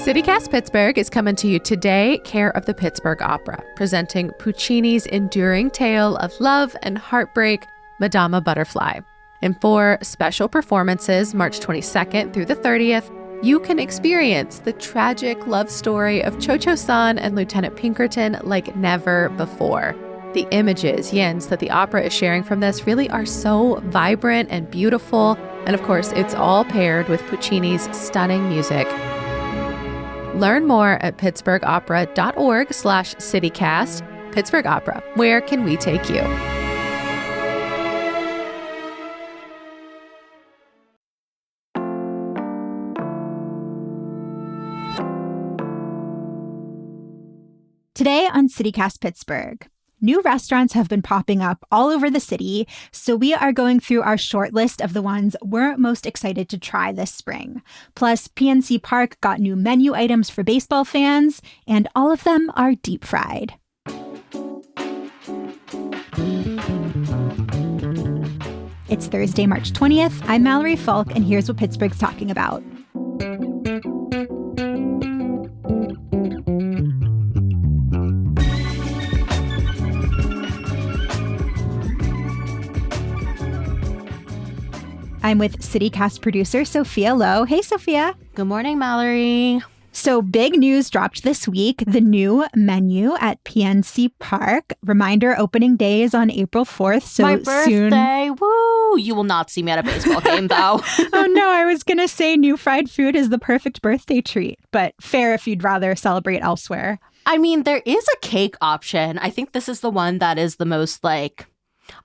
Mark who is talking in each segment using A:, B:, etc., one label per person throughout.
A: CityCast Pittsburgh is coming to you today, care of the Pittsburgh Opera, presenting Puccini's enduring tale of love and heartbreak, Madama Butterfly. In 4 special performances, March 22nd through the 30th, you can experience the tragic love story of Cho-Cho-san and Lieutenant Pinkerton like never before. The images, Jens, that the opera is sharing from this really are so vibrant and beautiful. And of course, it's all paired with Puccini's stunning music. Learn more at pittsburghopera.org/citycast. Pittsburgh Opera, where can we take you?
B: Today on CityCast Pittsburgh, new restaurants have been popping up all over the city, so we are going through our short list of the ones we're most excited to try this spring. Plus, PNC Park got new menu items for baseball fans, and all of them are deep fried. It's Thursday, March 20th. I'm Mallory Falk, and here's what Pittsburgh's talking about. I'm with CityCast producer Sophia Lo. Hey, Sophia.
C: Good morning, Mallory.
B: So big news dropped this week, the new menu at PNC Park. Reminder, opening day is on April 4th. So
C: my birthday.
B: Soon...
C: Woo! You will not see me at a baseball game, though.
B: Oh, no. I was going to say new fried food is the perfect birthday treat, but fair if you'd rather celebrate elsewhere.
C: I mean, there is a cake option. I think this is the one that is the most,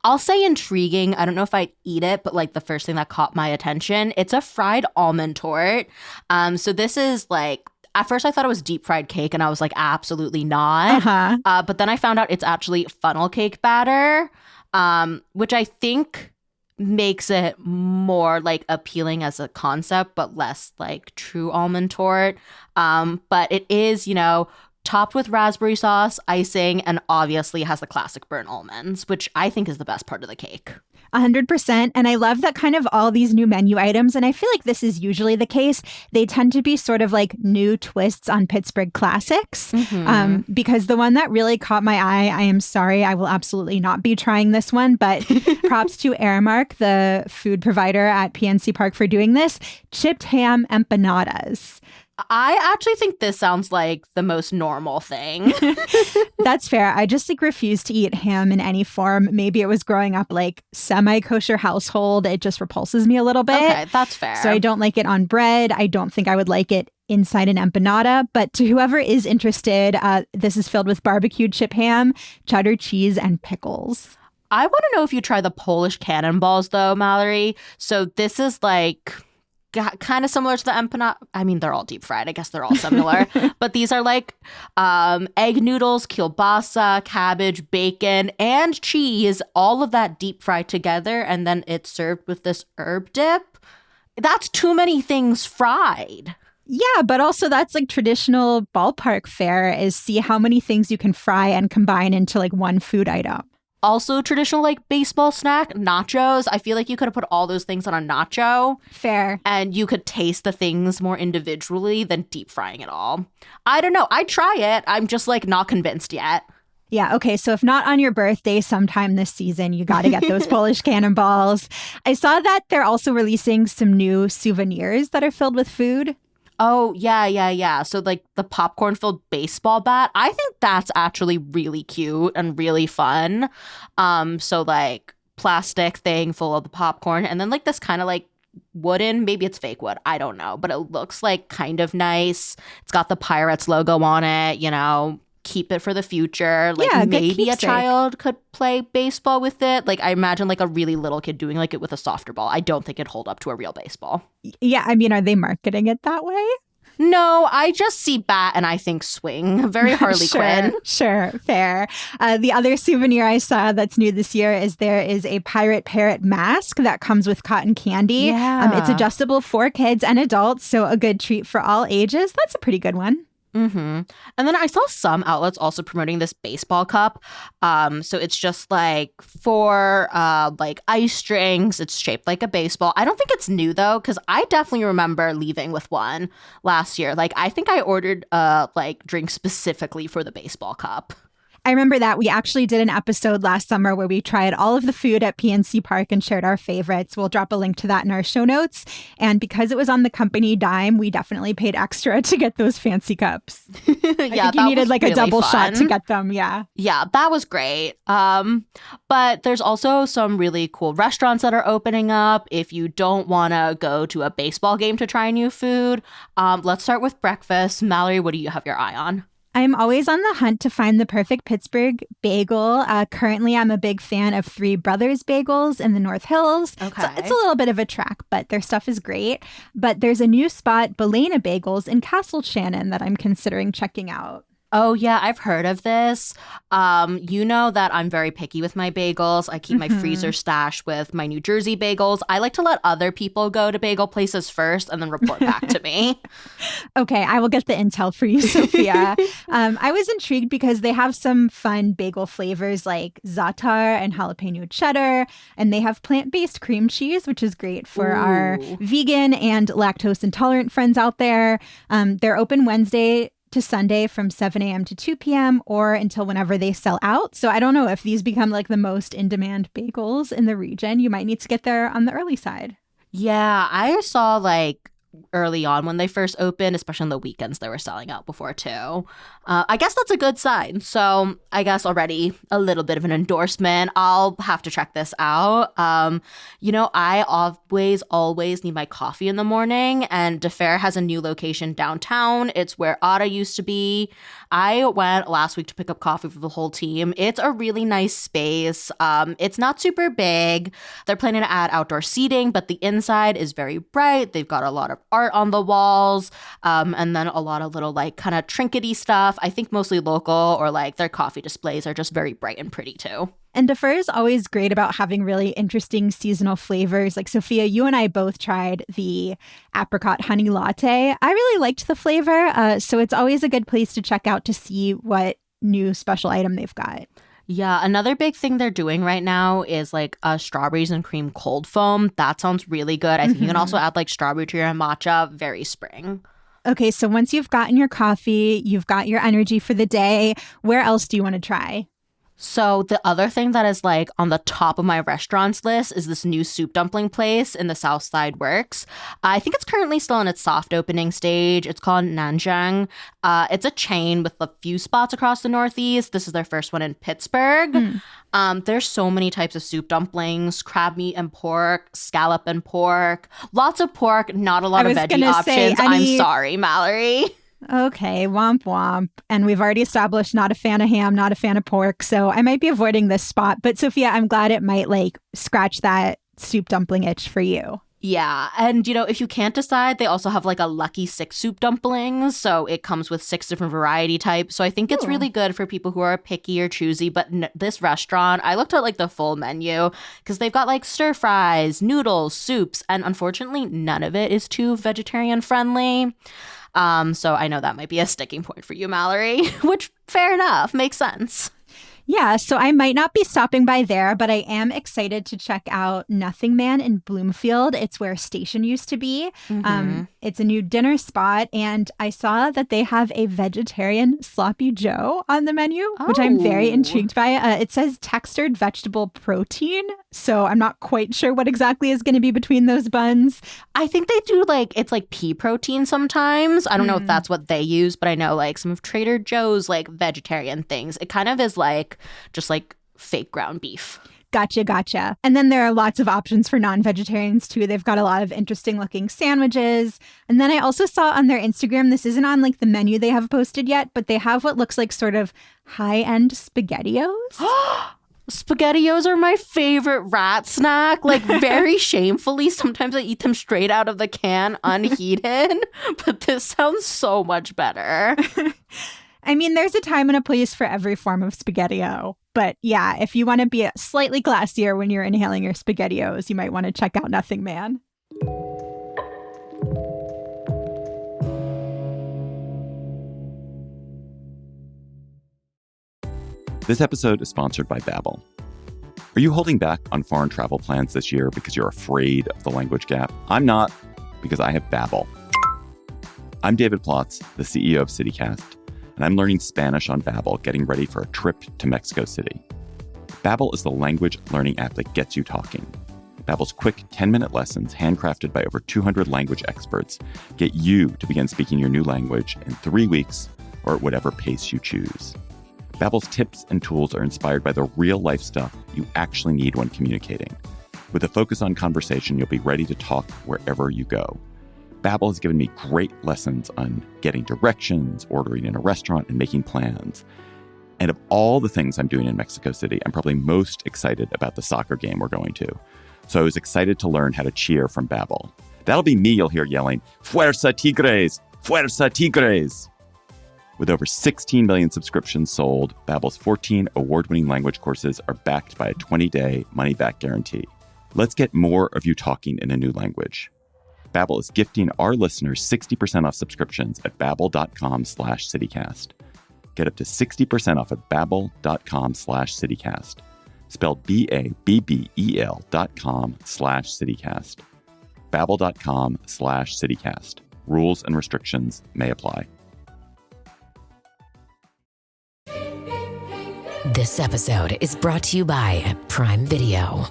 C: I'll say intriguing. I don't know if I'd eat it, but the first thing that caught my attention, it's a fried almond tort. So this is at first I thought it was deep fried cake and I was absolutely not. But then I found out it's actually funnel cake batter, which I think makes it more appealing as a concept, but less true almond tort. But it is, topped with raspberry sauce, icing, and obviously has the classic burnt almonds, which I think is the best part of the cake.
B: 100%. And I love that kind of all these new menu items, and I feel like this is usually the case, they tend to be sort of new twists on Pittsburgh classics. Because the one that really caught my eye, I am sorry, I will absolutely not be trying this one, but props to Aramark, the food provider at PNC Park, for doing this. Chipped ham empanadas.
C: I actually think this sounds like the most normal thing.
B: That's fair. I just refuse to eat ham in any form. Maybe it was growing up semi-kosher household. It just repulses me a little bit.
C: Okay, that's fair.
B: So I don't like it on bread. I don't think I would like it inside an empanada. But to whoever is interested, this is filled with barbecued chip ham, cheddar cheese, and pickles.
C: I want to know if you try the Polish cannonballs, though, Mallory. So this is kind of similar to the empanada. I mean, they're all deep fried. I guess they're all similar. But these are egg noodles, kielbasa, cabbage, bacon, and cheese. All of that deep fried together. And then it's served with this herb dip. That's too many things fried.
B: Yeah, but also that's traditional ballpark fare is see how many things you can fry and combine into one food item.
C: Also traditional baseball snack, nachos. I feel like you could have put all those things on a nacho.
B: Fair.
C: And you could taste the things more individually than deep frying it all. I don't know. I'd try it. I'm just not convinced yet.
B: Yeah, okay. So if not on your birthday sometime this season, you got to get those Polish cannonballs. I saw that they're also releasing some new souvenirs that are filled with food.
C: Oh, yeah. So the popcorn-filled baseball bat, I think that's actually really cute and really fun. So plastic thing full of the popcorn and then this kind of wooden, maybe it's fake wood, I don't know, but it looks kind of nice. It's got the Pirates logo on it, keep it for the future. Maybe a child could play baseball with it. I imagine a really little kid doing it with a softer ball. I don't think it'd hold up to a real baseball.
B: Yeah, I mean, are they marketing it that way?
C: No, I just see bat and I think swing. Very Harley Quinn.
B: Sure, fair. The other souvenir I saw that's new this year is there is a pirate parrot mask that comes with cotton candy.
C: Yeah.
B: It's adjustable for kids and adults, so a good treat for all ages. That's a pretty good one.
C: Mm-hmm. And then I saw some outlets also promoting this baseball cup. So it's just like for like ice drinks. It's shaped like a baseball. I don't think it's new though, because I definitely remember leaving with one last year. Like I think I ordered like drink specifically for the baseball cup.
B: I remember that we actually did an episode last summer where we tried all of the food at PNC Park and shared our favorites. We'll drop a link to that in our show notes. And because it was on the company dime, we definitely paid extra to get those fancy cups.
C: Yeah,
B: I think you needed like really a double shot to get them. Yeah.
C: Yeah, that was great. But there's also some really cool restaurants that are opening up. If you don't want to go to a baseball game to try new food, let's start with breakfast. Mallory, what do you have your eye on?
B: I'm always on the hunt to find the perfect Pittsburgh bagel. Currently, I'm a big fan of Three Brothers Bagels in the North Hills.
C: Okay.
B: So it's a little bit of a trek, but their stuff is great. But there's a new spot, Belena Bagels in Castle Shannon, that I'm considering checking out.
C: Oh, yeah, I've heard of this. You know that I'm very picky with my bagels. I keep my freezer stash with my New Jersey bagels. I like to let other people go to bagel places first and then report back to me.
B: Okay, I will get the intel for you, Sophia. I was intrigued because they have some fun bagel flavors like za'atar and jalapeno cheddar, and they have plant-based cream cheese, which is great for our vegan and lactose intolerant friends out there. They're open Wednesday to Sunday from 7 a.m. to 2 p.m. or until whenever they sell out. So I don't know if these become like the most in-demand bagels in the region. You might need to get there on the early side.
C: Yeah, I saw like early on when they first opened, especially on the weekends, they were selling out before too. I guess that's a good sign. So I guess already a little bit of an endorsement. I'll have to check this out. You know, I always need my coffee in the morning, and DeFair has a new location downtown. It's where Ada used to be. I went last week to pick up coffee for the whole team. It's a really nice space. It's not super big. They're planning to add outdoor seating, but the inside is very bright. They've got a lot of art on the walls, and then a lot of little like kind of trinkety stuff. I think mostly local, or like their coffee displays are just very bright and pretty too.
B: And DeFair is always great about having really interesting seasonal flavors. Like Sophia, you and I both tried the apricot honey latte. I really liked the flavor, so it's always a good place to check out to see what new special item they've got.
C: Yeah, another big thing they're doing right now is like strawberries and cream cold foam. That sounds really good. I think you can also add like strawberry to your matcha. Very spring.
B: Okay, so once you've gotten your coffee, you've got your energy for the day, where else do you want to try?
C: So the other thing that is like on the top of my restaurants list is this new soup dumpling place in the South Side Works. I think it's currently still in its soft opening stage. It's called Nanjang. It's a chain with a few spots across the Northeast. This is their first one in Pittsburgh. There's so many types of soup dumplings: crab meat and pork, scallop and pork. Lots of pork, not a lot of veggie options. I'm sorry, Mallory.
B: Okay, womp womp. And we've already established not a fan of ham, not a fan of pork. So I might be avoiding this spot. But Sophia, I'm glad it might like scratch that soup dumpling itch for you.
C: Yeah. And, you know, if you can't decide, they also have like a lucky 6 soup dumplings. So it comes with 6 different variety types. So I think it's really good for people who are picky or choosy. But this restaurant, I looked at like the full menu because they've got like stir fries, noodles, soups. And unfortunately, none of it is too vegetarian friendly. So I know that might be a sticking point for you, Mallory, which fair enough, makes sense.
B: Yeah, so I might not be stopping by there, but I am excited to check out Nothing Man in Bloomfield. It's where Station used to be. It's a new dinner spot, and I saw that they have a vegetarian sloppy joe on the menu, which I'm very intrigued by. It says textured vegetable protein, so I'm not quite sure what exactly is going to be between those buns.
C: I think they do like, it's like pea protein sometimes. I don't know if that's what they use, but I know like some of Trader Joe's like vegetarian things, it kind of is like just like fake ground beef.
B: Gotcha. And then there are lots of options for non-vegetarians too. They've got a lot of interesting looking sandwiches. And then I also saw on their Instagram, this isn't on like the menu they have posted yet, but they have what looks like sort of high-end SpaghettiOs.
C: SpaghettiOs are my favorite rat snack. Like very shamefully, sometimes I eat them straight out of the can unheated, but this sounds so much better.
B: I mean, there's a time and a place for every form of SpaghettiO. But yeah, if you want to be slightly classier when you're inhaling your SpaghettiOs, you might want to check out Nothing Man.
D: This episode is sponsored by Babbel. Are you holding back on foreign travel plans this year because you're afraid of the language gap? I'm not, because I have Babbel. I'm David Plotz, the CEO of CityCast, and I'm learning Spanish on Babbel, getting ready for a trip to Mexico City. Babbel is the language learning app that gets you talking. Babbel's quick 10-minute lessons, handcrafted by over 200 language experts, get you to begin speaking your new language in 3 weeks or at whatever pace you choose. Babbel's tips and tools are inspired by the real-life stuff you actually need when communicating. With a focus on conversation, you'll be ready to talk wherever you go. Babbel has given me great lessons on getting directions, ordering in a restaurant, and making plans. And of all the things I'm doing in Mexico City, I'm probably most excited about the soccer game we're going to. So I was excited to learn how to cheer from Babbel. That'll be me you'll hear yelling, "Fuerza Tigres! Fuerza Tigres!" With over 16 million subscriptions sold, Babbel's 14 award-winning language courses are backed by a 20-day money-back guarantee. Let's get more of you talking in a new language. Babbel is gifting our listeners 60% off subscriptions at babbel.com/citycast. Get up to 60% off at babbel.com/citycast. Spelled BABBEL.com/citycast. Babbel.com/citycast. Rules and restrictions may apply.
E: This episode is brought to you by Prime Video.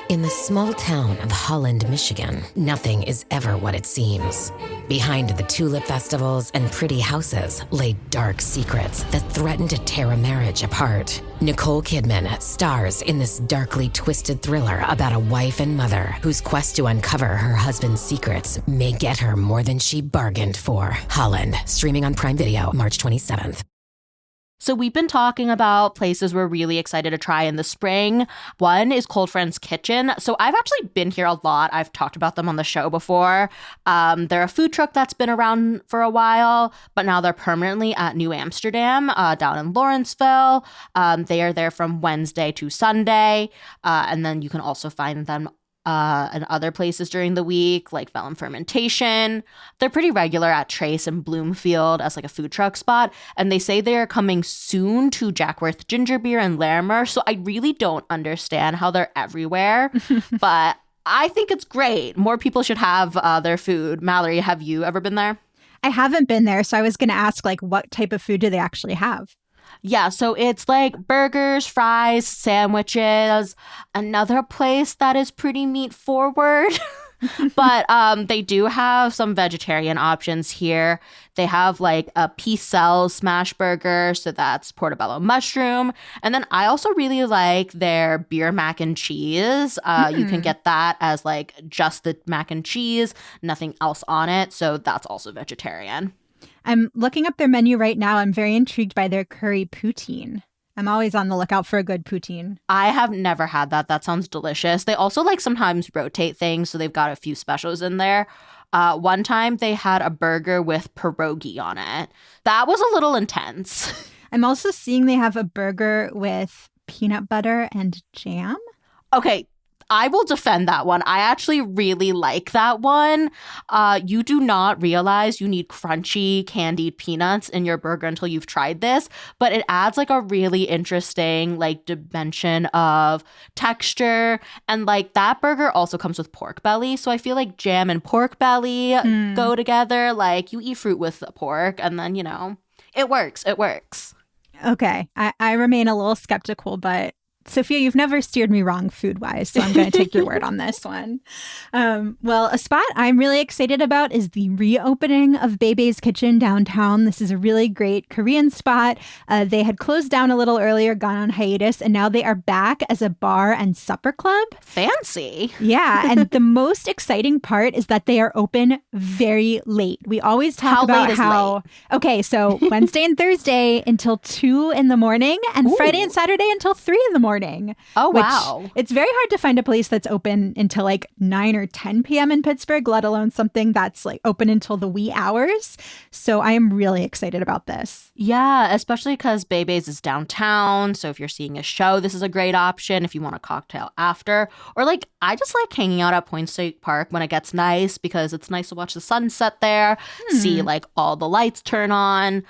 E: In the small town of Holland, Michigan, nothing is ever what it seems. Behind the tulip festivals and pretty houses lay dark secrets that threaten to tear a marriage apart. Nicole Kidman stars in this darkly twisted thriller about a wife and mother whose quest to uncover her husband's secrets may get her more than she bargained for. Holland, streaming on Prime Video March 27th.
C: So we've been talking about places we're really excited to try in the spring. One is Cold Friend's Kitchen. So I've actually been here a lot. I've talked about them on the show before. They're a food truck that's been around for a while, but now they're permanently at New Amsterdam down in Lawrenceville. They are there from Wednesday to Sunday. And then you can also find them and other places during the week, like Vellum Fermentation. They're pretty regular at Trace and Bloomfield as like a food truck spot. And they say they are coming soon to Jackworth Ginger Beer and Larimer. So I really don't understand how they're everywhere. But I think it's great. More people should have their food. Mallory, have you ever been there?
B: I haven't been there, so I was going to ask, like, what type of food do they actually have?
C: Yeah, so it's like burgers, fries, sandwiches, another place that is pretty meat forward. But they do have some vegetarian options here. They have like a Picel smash burger, so that's portobello mushroom. And then I also really like their beer mac and cheese. You can get that as like just the mac and cheese, nothing else on it. So that's also vegetarian.
B: I'm looking up their menu right now. I'm very intrigued by their curry poutine. I'm always on the lookout for a good poutine.
C: I have never had that. That sounds delicious. They also like sometimes rotate things, so they've got a few specials in there. One time they had a burger with pierogi on it. That was a little intense.
B: I'm also seeing they have a burger with peanut butter and jam.
C: Okay, I will defend that one. I actually really like that one. You do not realize you need crunchy candied peanuts in your burger until you've tried this, but it adds like a really interesting like dimension of texture. And like that burger also comes with pork belly. So I feel like jam and pork belly go together. Like you eat fruit with the pork and then, you know, it works. It works.
B: Okay. I remain a little skeptical, but Sophia, you've never steered me wrong food-wise, so I'm going to take your word on this one. Well, a spot I'm really excited about is the reopening of Bebe's Kitchen downtown. This is a really great Korean spot. They had closed down a little earlier, gone on hiatus, and now they are back as a bar and supper club.
C: Fancy.
B: Yeah, and the most exciting part is that they are open very late. We always talk about how... Late? Okay, so Wednesday and Thursday until 2 in the morning, and Friday and Saturday until 3 in the morning. morning.
C: Oh, wow.
B: It's very hard to find a place that's open until like 9 or 10 p.m. in Pittsburgh, let alone something that's like open until the wee hours. So I am really excited about this.
C: Yeah, especially because Bebe's is downtown. So if you're seeing a show, this is a great option if you want a cocktail after. Or like, I just like hanging out at PNC Park when it gets nice because it's nice to watch the sunset there, see like all the lights turn on.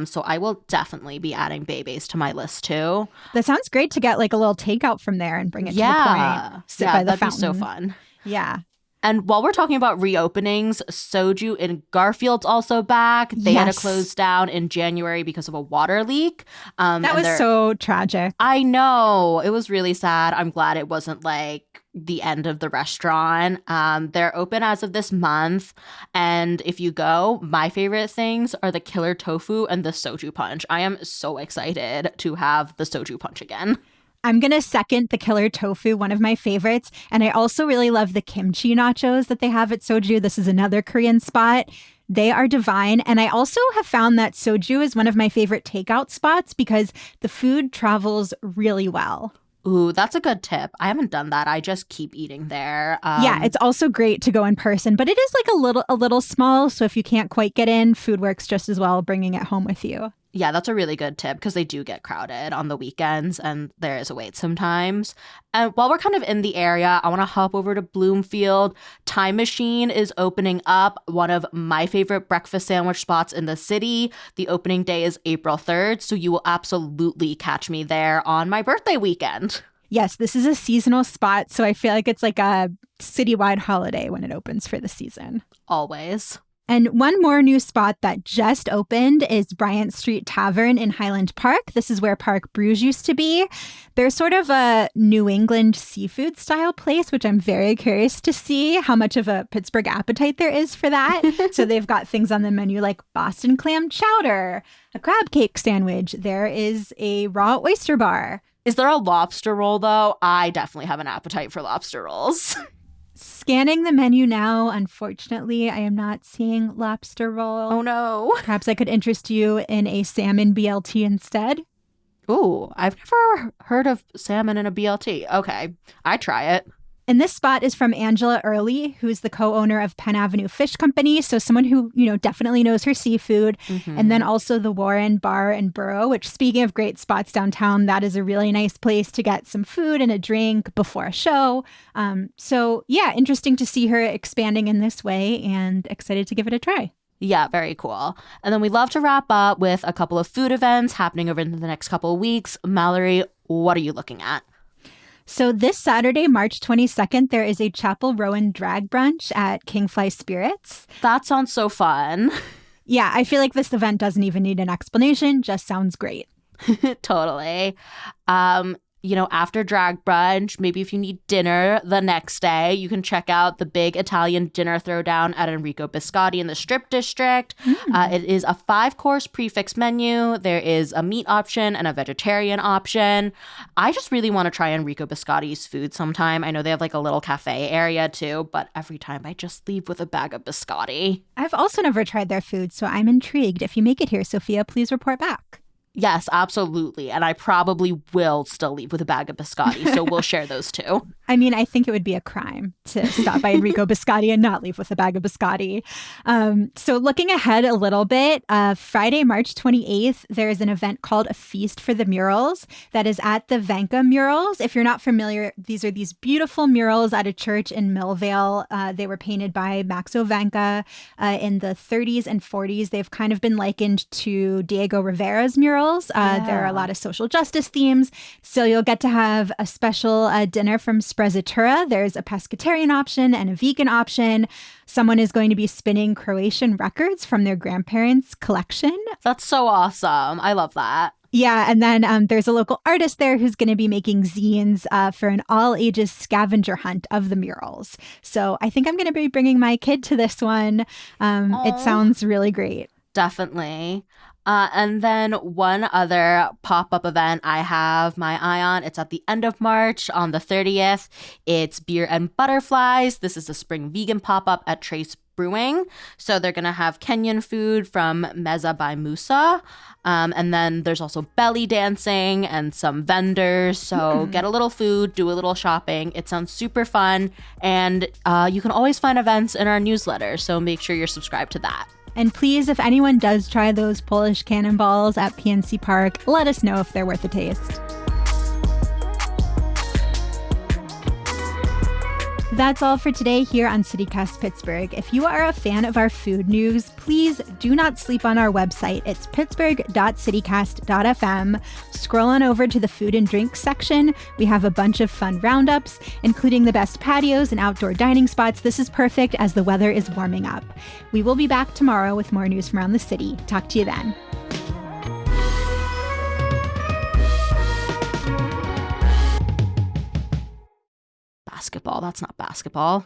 C: So I will definitely be adding Bebe's to my list too.
B: That sounds great to get like a little takeout from there and bring it to the point. Sit by the
C: that'd
B: fountain.
C: be so fun.
B: Yeah.
C: And while we're talking about reopenings, Soju in Garfield's also back. They had to close down in January because of a water leak.
B: That was so tragic.
C: I know. It was really sad. I'm glad it wasn't like the end of the restaurant. They're open as of this month. And if you go, my favorite things are the killer tofu and the soju punch. I am so excited to have the soju punch again.
B: I'm going to second the killer tofu, one of my favorites. And I also really love the kimchi nachos that they have at Soju. This is another Korean spot. They are divine. And I also have found that Soju is one of my favorite takeout spots because the food travels really well.
C: Ooh, that's a good tip. I haven't done that. I just keep eating there.
B: Yeah, it's also great to go in person, but it is like a little small. So if you can't quite get in, food works just as well bringing it home with you.
C: Yeah, that's a really good tip because they do get crowded on the weekends and there is a wait sometimes. And while we're kind of in the area, I want to hop over to Bloomfield. Time Machine is opening up, one of my favorite breakfast sandwich spots in the city. The opening day is April 3rd, so you will absolutely catch me there on my birthday weekend.
B: Yes, this is a seasonal spot, so I feel like it's like a citywide holiday when it opens for the season.
C: Always.
B: And one more new spot that just opened is Bryant Street Tavern in Highland Park. This is where Park Brews used to be. They're sort of a New England seafood style place, which I'm very curious to see how much of a Pittsburgh appetite there is for that. So they've got things on the menu like Boston clam chowder, a crab cake sandwich. There is a raw oyster bar.
C: Is there a lobster roll, though? I definitely have an appetite for lobster rolls.
B: Scanning the menu now, unfortunately, I am not seeing lobster roll.
C: Oh, no.
B: Perhaps I could interest you in a salmon BLT instead.
C: Ooh, I've never heard of salmon in a BLT. Okay, I try it.
B: And this spot is from Angela Early, who's the co-owner of Penn Avenue Fish Company. So someone who, definitely knows her seafood. Mm-hmm. And then also the Warren Bar and Burrow, which, speaking of great spots downtown, that is a really nice place to get some food and a drink before a show. So yeah, interesting to see her expanding in this way and excited to give it a try.
C: Yeah, very cool. And then we love to wrap up with a couple of food events happening over the next couple of weeks. Mallory, what are you looking at?
B: So this Saturday, March 22nd, there is a Chapel Rowan drag brunch at Kingfly Spirits.
C: That sounds so fun.
B: Yeah, I feel like this event doesn't even need an explanation, just sounds great.
C: Totally. After drag brunch, maybe if you need dinner the next day, you can check out the big Italian dinner throwdown at Enrico Biscotti in the Strip District. It is a 5-course prefix menu. There is a meat option and a vegetarian option. I just really want to try Enrico Biscotti's food sometime. I know they have like a little cafe area too, but every time I just leave with a bag of biscotti.
B: I've also never tried their food, so I'm intrigued. If you make it here, Sophia, please report back.
C: Yes, absolutely. And I probably will still leave with a bag of biscotti, so we'll share those too.
B: I mean, I think it would be a crime to stop by Enrico Biscotti and not leave with a bag of biscotti. So looking ahead a little bit, Friday, March 28th, there is an event called A Feast for the Murals that is at the Vanka Murals. If you're not familiar, these are these beautiful murals at a church in Millvale. They were painted by Maxo Vanka in the 30s and 40s. They've kind of been likened to Diego Rivera's murals. There are a lot of social justice themes. So you'll get to have a special dinner from Sprezzatura. There's a pescatarian option and a vegan option. Someone is going to be spinning Croatian records from their grandparents' collection.
C: That's so awesome. I love that.
B: Yeah, and then there's a local artist there who's going to be making zines for an all-ages scavenger hunt of the murals. So I think I'm going to be bringing my kid to this one. It sounds really great.
C: Definitely. And then one other pop-up event I have my eye on. It's at the end of March on the 30th. It's Beer and Butterflies. This is a spring vegan pop-up at Trace Brewing. So they're going to have Kenyan food from Meza by Musa. And then there's also belly dancing and some vendors. So get a little food, do a little shopping. It sounds super fun. And you can always find events in our newsletter. So make sure you're subscribed to that.
B: And please, if anyone does try those Polish cannonballs at PNC Park, let us know if they're worth a taste. That's all for today here on CityCast Pittsburgh. If you are a fan of our food news, please do not sleep on our website. It's pittsburgh.citycast.fm. Scroll on over to the food and drinks section. We have a bunch of fun roundups, including the best patios and outdoor dining spots. This is perfect as the weather is warming up. We will be back tomorrow with more news from around the city. Talk to you then.
C: Basketball. That's not basketball.